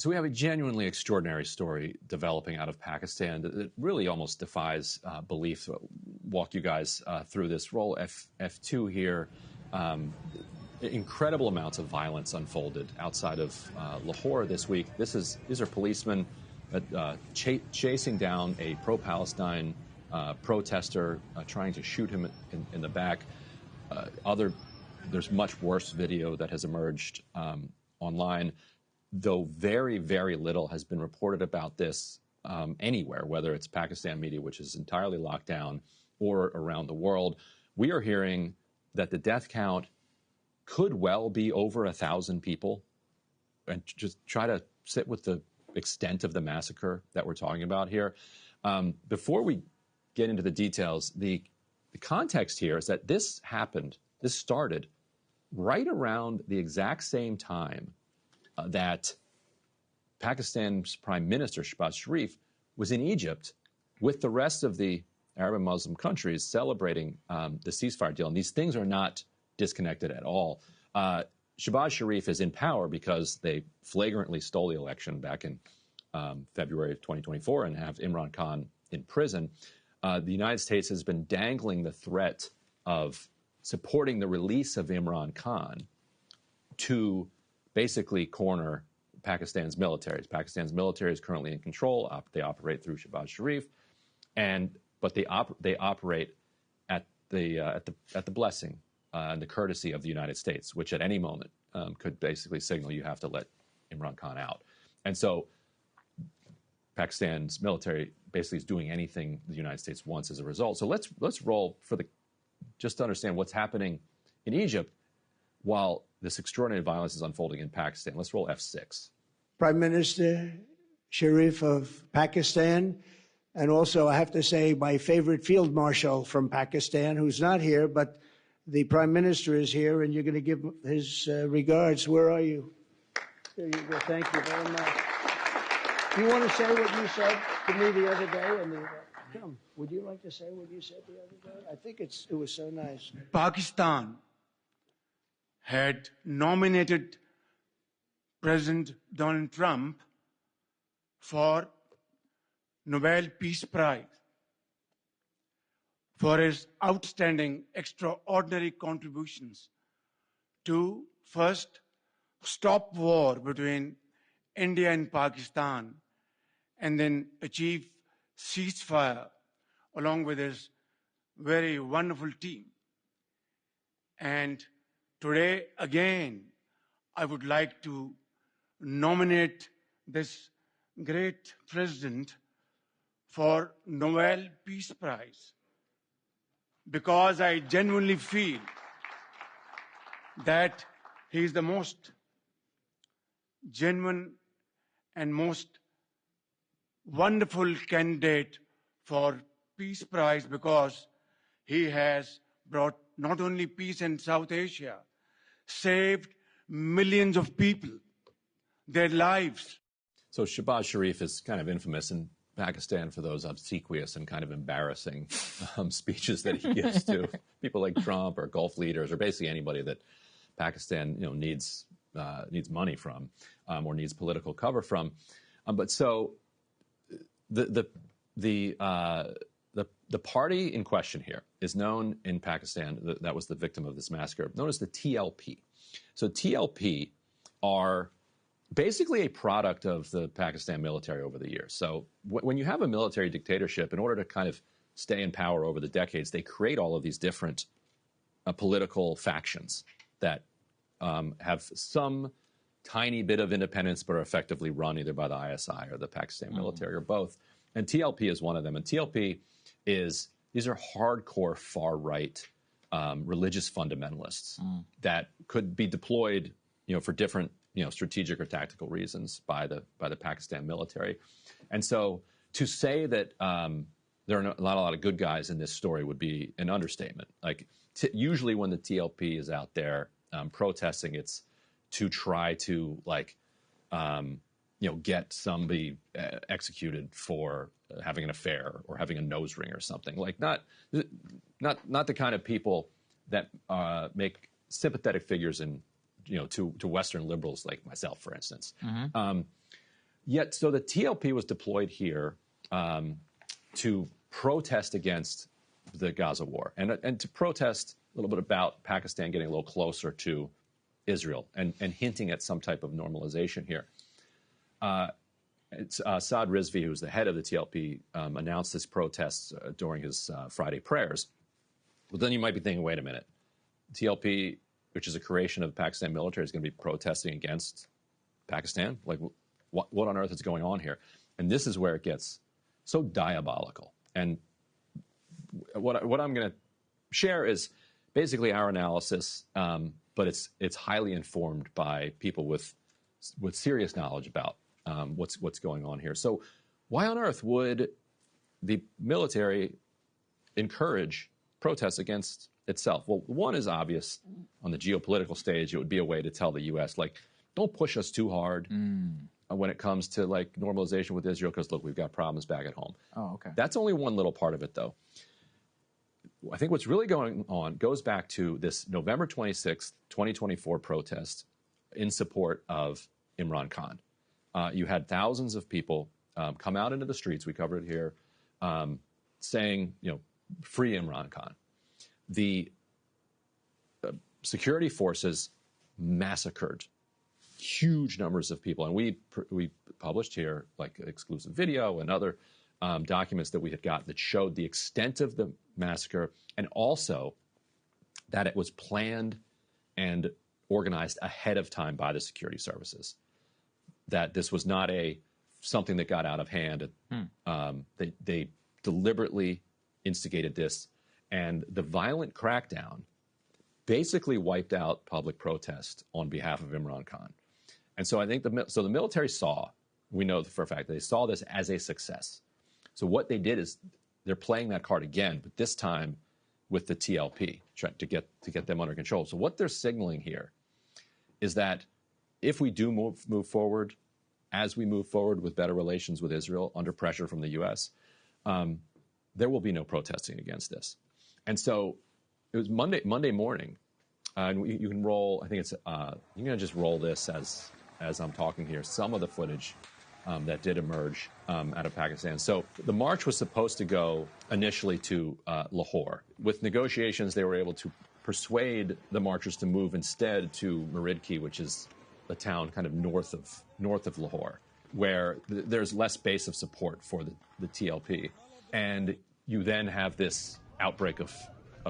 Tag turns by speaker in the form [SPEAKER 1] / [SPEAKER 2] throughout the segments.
[SPEAKER 1] So we have a genuinely extraordinary story developing out of Pakistan that really almost defies belief. Walk you guys through this. Roll F2 here. Incredible amounts of violence unfolded outside of Lahore this week. These are policemen chasing down a pro-Palestine protester, trying to shoot him in the back. There's much worse video that has emerged online, though very, very little has been reported about this anywhere, whether it's Pakistan media, which is entirely locked down, or around the world. We are hearing that the death count could well be over 1,000 people, and just try to sit with the extent of the massacre that we're talking about here. Before we get into the details, the context here is that this started right around the exact same time that Pakistan's Prime Minister, Shehbaz Sharif, was in Egypt with the rest of the Arab and Muslim countries celebrating the ceasefire deal. And these things are not disconnected at all. Shehbaz Sharif is in power because they flagrantly stole the election back in February of 2024 and have Imran Khan in prison. The United States has been dangling the threat of supporting the release of Imran Khan to basically corner Pakistan's military. Pakistan's military is currently in control. They operate through Shehbaz Sharif, but they operate at the blessing and the courtesy of the United States, which at any moment could basically signal you have to let Imran Khan out. And so Pakistan's military basically is doing anything the United States wants as a result. So let's roll just to understand what's happening in Egypt while this extraordinary violence is unfolding in Pakistan. Let's roll F6.
[SPEAKER 2] Prime Minister Sharif of Pakistan, and also I have to say my favorite field marshal from Pakistan, who's not here, but the Prime Minister is here, and you're going to give his regards. Where are you? There you go. Thank you very much. Do you want to say what you said to me the other day? Come, would you like to say what you said the other day? I think it was so nice.
[SPEAKER 3] Pakistan had nominated President Donald Trump for Nobel Peace Prize for his outstanding, extraordinary contributions to first stop war between India and Pakistan, and then achieve ceasefire along with his very wonderful team. And today, again, I would like to nominate this great president for Nobel Peace Prize, because I genuinely feel that he is the most genuine and most wonderful candidate for Peace Prize, because he has brought not only peace in South Asia, saved millions of people, their lives.
[SPEAKER 1] So Shehbaz Sharif is kind of infamous in Pakistan for those obsequious and kind of embarrassing speeches that he gives to people like Trump or Gulf leaders, or basically anybody that Pakistan needs money from or needs political cover from. But so the party in question here is known in Pakistan, that was the victim of this massacre, known as the TLP. So TLP are basically a product of the Pakistan military over the years. So when you have a military dictatorship, in order to kind of stay in power over the decades, they create all of these different political factions that have some tiny bit of independence but are effectively run either by the ISI or the Pakistan military or both. And TLP is one of them. And TLP these are hardcore far-right religious fundamentalists that could be deployed, for different, strategic or tactical reasons by the Pakistan military. And so to say that there are not a lot of good guys in this story would be an understatement. Like usually when the TLP is out there protesting, it's to try to get somebody executed for having an affair or having a nose ring or something. Like not the kind of people that make sympathetic figures in to Western liberals like myself, for instance. Yet, so the TLP was deployed here to protest against the Gaza war and to protest a little bit about Pakistan getting a little closer to Israel and hinting at some type of normalization here. Saad Rizvi, who's the head of the TLP, announced this protest during his Friday prayers. But then you might be thinking, wait a minute, TLP, which is a creation of the Pakistan military, is going to be protesting against Pakistan? Like, what on earth is going on here? And this is where it gets so diabolical. And what I'm going to share is basically our analysis, but it's highly informed by people with serious knowledge about what's going on here. So why on earth would the military encourage protests against itself? Well, one is obvious. On the geopolitical stage, it would be a way to tell the U.S., like, don't push us too hard when it comes to, like, normalization with Israel, because, look, we've got problems back at home.
[SPEAKER 4] Oh, okay.
[SPEAKER 1] That's only one little part of it, though. I think what's really going on goes back to this November 26th, 2024 protest in support of Imran Khan. You had thousands of people come out into the streets, we covered it here, saying, free Imran Khan. The security forces massacred huge numbers of people. And we published here, like, exclusive video and other documents that we had got that showed the extent of the massacre and also that it was planned and organized ahead of time by the security services. That this was not something that got out of hand. They deliberately instigated this, and the violent crackdown basically wiped out public protest on behalf of Imran Khan. And so I think the military we know for a fact, they saw this as a success. So what they did is they're playing that card again, but this time with the TLP, trying to get them under control. So what they're signaling here is that if we do move forward, as we move forward with better relations with Israel under pressure from the U.S., there will be no protesting against this. And so it was Monday morning, and you can roll. I think it's you're going to just roll this as I'm talking here. Some of the footage that did emerge out of Pakistan. So the march was supposed to go initially to Lahore. With negotiations, they were able to persuade the marchers to move instead to Meridki, which is a town kind of north of Lahore, where there's less base of support for the TLP. And you then have this outbreak of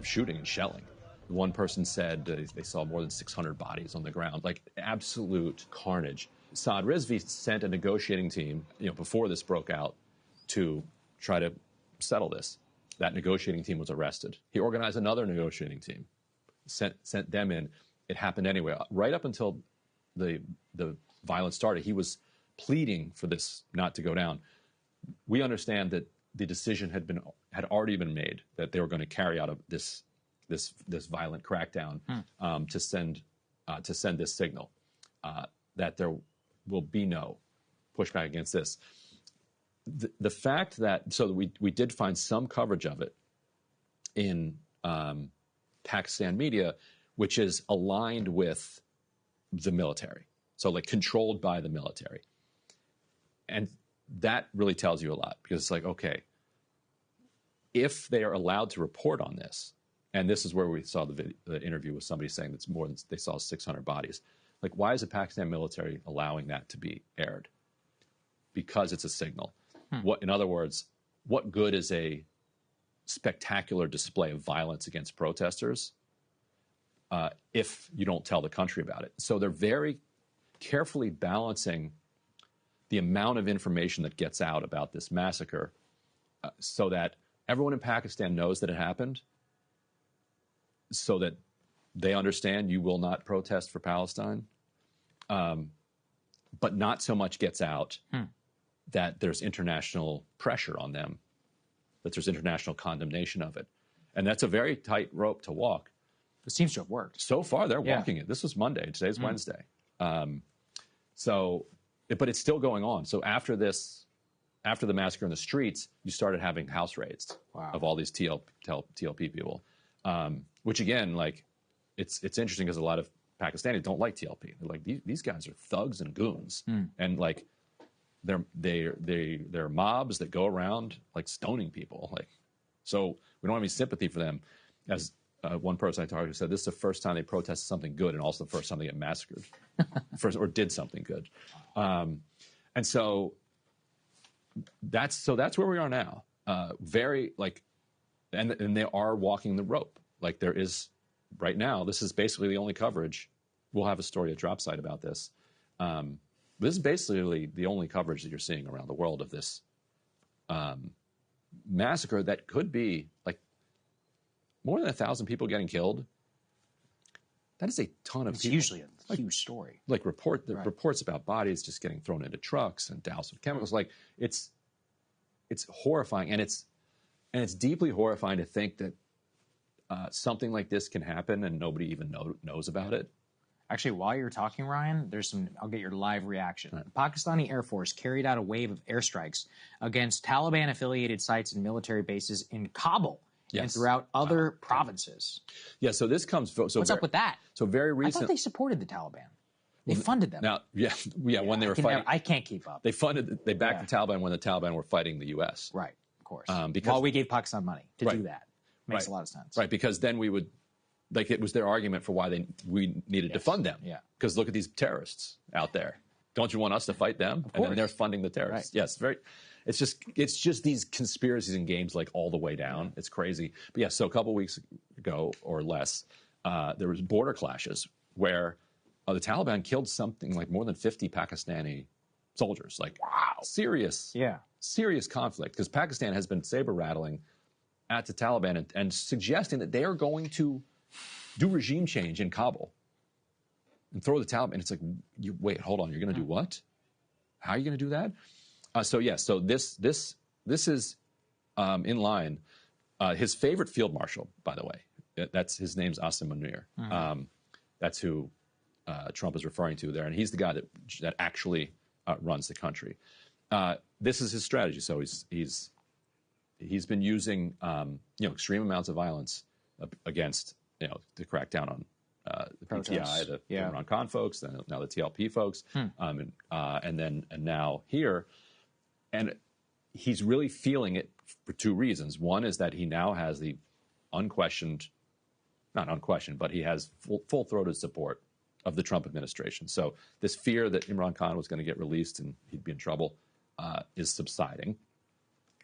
[SPEAKER 1] shooting and shelling. One person said they saw more than 600 bodies on the ground, like absolute carnage. Saad Rizvi sent a negotiating team, before this broke out, to try to settle this. That negotiating team was arrested. He organized another negotiating team, sent them in. It happened anyway. Right up until the violence started, he was pleading for this not to go down. We understand that the decision had already been made that they were going to carry out this violent crackdown to send this signal that there will be no pushback against this. The fact that we did find some coverage of it in Pakistan media, which is aligned with the military, so like controlled by the military, and that really tells you a lot, because it's like, okay, if they are allowed to report on this, and this is where we saw the interview with somebody saying that's more than they saw 600 bodies. Like, why is the Pakistan military allowing that to be aired? Because it's a signal. In other words, what good is a spectacular display of violence against protesters if you don't tell the country about it? So they're very carefully balancing the amount of information that gets out about this massacre so that everyone in Pakistan knows that it happened, so that they understand you will not protest for Palestine, but not so much gets out that there's international pressure on them, that there's international condemnation of it. And that's a very tight rope to walk.
[SPEAKER 4] It seems to have worked.
[SPEAKER 1] So far, they're walking it. This was Monday. Today's Wednesday. But it's still going on. So after the massacre in the streets, you started having house raids of all these TLP people, which again, like, it's interesting because a lot of Pakistanis don't like TLP. They're like, these guys are thugs and goons. And like, they're mobs that go around like stoning people. Like, so we don't have any sympathy for them. As one person I talked to said, this is the first time they protested something good, and also the first time they get massacred, or did something good. And so that's where we are now. Very like, and they are walking the rope. Like there is right now. This is basically the only coverage. We'll have a story at Dropsite about this. This is basically the only coverage that you're seeing around the world of this massacre that could be like more than 1,000 people getting killed. That is a ton of
[SPEAKER 4] It's
[SPEAKER 1] people.
[SPEAKER 4] usually a huge story.
[SPEAKER 1] Like reports about bodies just getting thrown into trucks and doused with chemicals. Like it's horrifying, and it's deeply horrifying to think that something like this can happen and nobody even knows about it.
[SPEAKER 4] Actually, while you're talking, Ryan, I'll get your live reaction. The Pakistani Air Force carried out a wave of airstrikes against Taliban-affiliated sites and military bases in Kabul and throughout other provinces.
[SPEAKER 1] Yeah, so this comes... So
[SPEAKER 4] what's up with that?
[SPEAKER 1] So very
[SPEAKER 4] I
[SPEAKER 1] recent...
[SPEAKER 4] thought they supported the Taliban. They funded them.
[SPEAKER 1] Now, when they were fighting...
[SPEAKER 4] I can't keep up.
[SPEAKER 1] They backed the Taliban when the Taliban were fighting the U.S.
[SPEAKER 4] Right, of course.
[SPEAKER 1] Because,
[SPEAKER 4] while we gave Pakistan money to do that. Makes a lot of sense.
[SPEAKER 1] Right, because then we would... Like, it was their argument for why we needed to fund them.
[SPEAKER 4] Yeah.
[SPEAKER 1] Because look at these terrorists out there. Don't you want us to fight them? And then they're funding the terrorists. Right. Yes, it's just these conspiracies and games like all the way down. It's crazy. But yeah, so a couple weeks ago or less, there was border clashes where the Taliban killed something like more than 50 Pakistani soldiers. Like, wow. Serious conflict. Because Pakistan has been saber rattling at the Taliban and suggesting that they are going to do regime change in Kabul and throw the Taliban. It's like, wait, hold on. You're going to do what? How are you going to do that? So this is in line. His favorite field marshal, by the way, his name's Asim Munir. That's who Trump is referring to there, and he's the guy that actually runs the country. This is his strategy. So he's been using extreme amounts of violence against to crack down on the PTI, the Imran Khan folks, now the TLP folks, and now here. And he's really feeling it for two reasons. One is that he now has the not unquestioned, but he has full-throated support of the Trump administration. So this fear that Imran Khan was going to get released and he'd be in trouble is subsiding.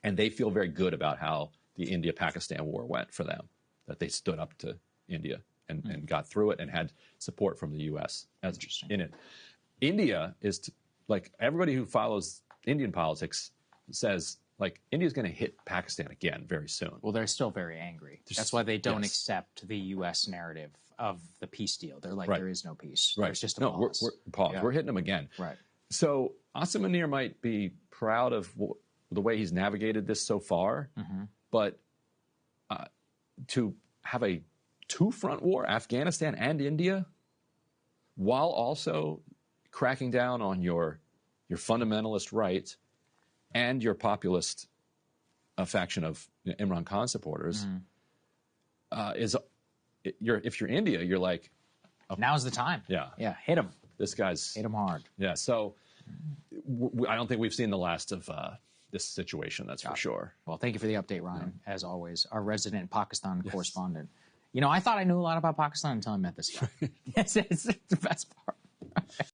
[SPEAKER 1] And they feel very good about how the India-Pakistan war went for them, that they stood up to India and got through it and had support from the U.S. in it. India is like everybody who follows Indian politics says like India's going to hit Pakistan again very soon.
[SPEAKER 4] Well, they're still very angry. That's why they don't accept the U.S. narrative of the peace deal. They're like, there is no peace.
[SPEAKER 1] Right.
[SPEAKER 4] There's just a pause.
[SPEAKER 1] We're hitting them again.
[SPEAKER 4] Right.
[SPEAKER 1] So Asim Munir might be proud of the way he's navigated this so far, but to have a two-front war, Afghanistan and India, while also cracking down on your fundamentalist right and your populist faction of Imran Khan supporters, if you're India, you're like...
[SPEAKER 4] now's the time.
[SPEAKER 1] Yeah.
[SPEAKER 4] Yeah, hit him.
[SPEAKER 1] This guy's...
[SPEAKER 4] Hit him hard.
[SPEAKER 1] Yeah, so I don't think we've seen the last of this situation, that's for sure.
[SPEAKER 4] Well, thank you for the update, Ryan, as always, our resident Pakistan correspondent. I thought I knew a lot about Pakistan until I met this guy. It's the best part.